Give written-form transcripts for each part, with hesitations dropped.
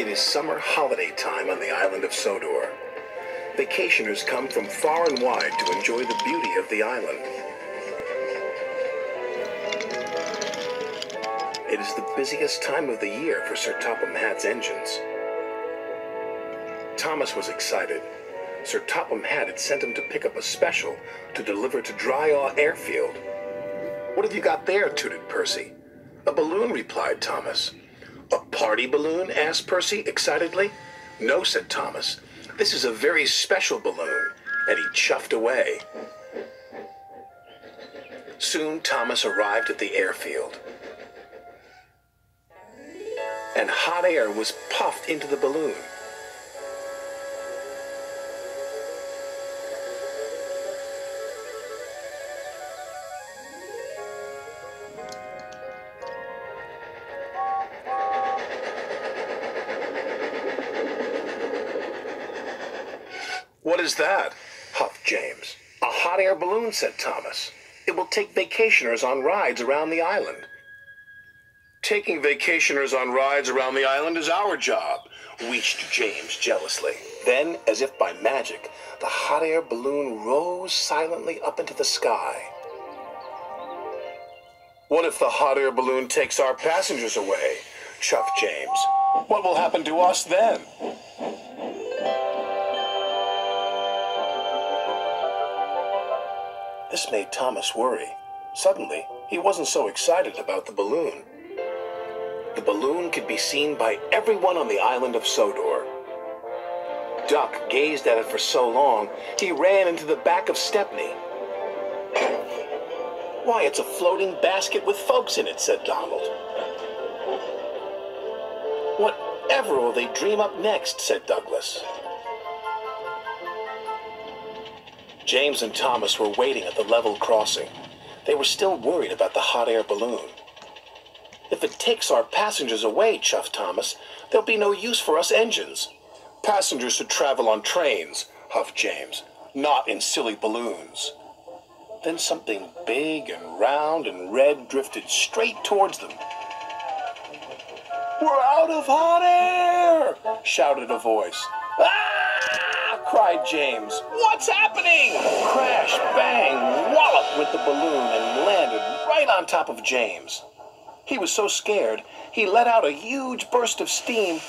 is summer holiday time on the island of Sodor. Vacationers come from far and wide to enjoy the beauty of the island. It is the busiest time of the year for Sir Topham Hatt's engines. Thomas was excited. Sir Topham Hatt had sent him to pick up a special to deliver to Dryaw Airfield. "What have you got there?" tooted Percy. "A balloon," replied Thomas. "A party balloon?" asked Percy excitedly. "No," said Thomas. "This is a very special balloon," and he chuffed away. Soon Thomas arrived at the airfield, and hot air was puffed into the balloon. "What is that?" huffed James. "A hot air balloon," said Thomas. "It will take vacationers on rides around the island." "Taking vacationers on rides around the island is our job," wheezed James jealously. Then, as if by magic, the hot air balloon rose silently up into the sky. "What if the hot air balloon takes our passengers away?" chuffed James. "What will happen to us then?" This made Thomas worry. Suddenly, he wasn't so excited about the balloon. The balloon could be seen by everyone on the island of Sodor. Duck gazed at it for so long, he ran into the back of Stepney. "Why, it's a floating basket with folks in it," said Donald. "Whatever will they dream up next?" said Douglas. James and Thomas were waiting at the level crossing. They were still worried about the hot air balloon. "If it takes our passengers away," chuffed Thomas, "there'll be no use for us engines." "Passengers should travel on trains," huffed James, "not in silly balloons." Then something big and round and red drifted straight towards them. "We're out of hot air!" shouted a voice. "Ah!" cried James. "What's happening?" Crash, bang, wallop went the balloon and landed right on top of James. He was so scared, he let out a huge burst of steam,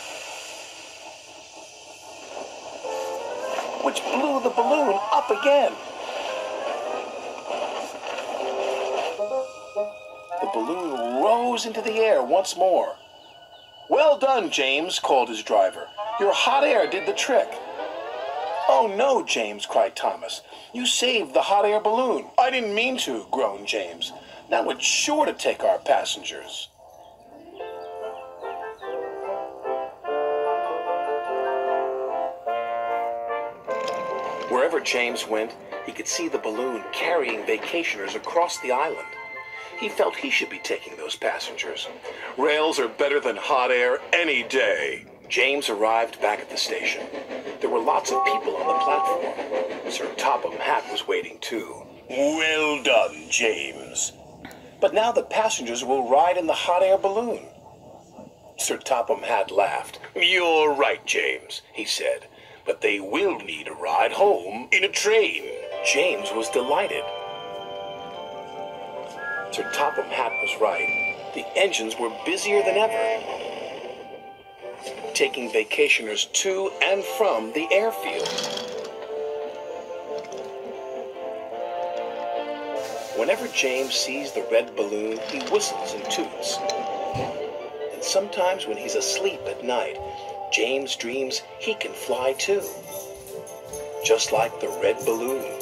which blew the balloon up again. The balloon rose into the air once more. "Well done, James," called his driver. "Your hot air did the trick." "Oh, no, James," cried Thomas. "You saved the hot air balloon." "I didn't mean to," groaned James. "Now it's sure to take our passengers." Wherever James went, he could see the balloon carrying vacationers across the island. He felt he should be taking those passengers. "Rails are better than hot air any day." James arrived back at the station. There were lots of people on the platform. Sir Topham Hatt was waiting too. "Well done, James." "But now the passengers will ride in the hot air balloon." Sir Topham Hatt laughed. "You're right, James," he said. "But they will need a ride home in a train." James was delighted. Sir Topham Hatt was right. The engines were busier than ever, taking vacationers to and from the airfield. Whenever James sees the red balloon, he whistles and toots. And sometimes when he's asleep at night, James dreams he can fly too, just like the red balloon.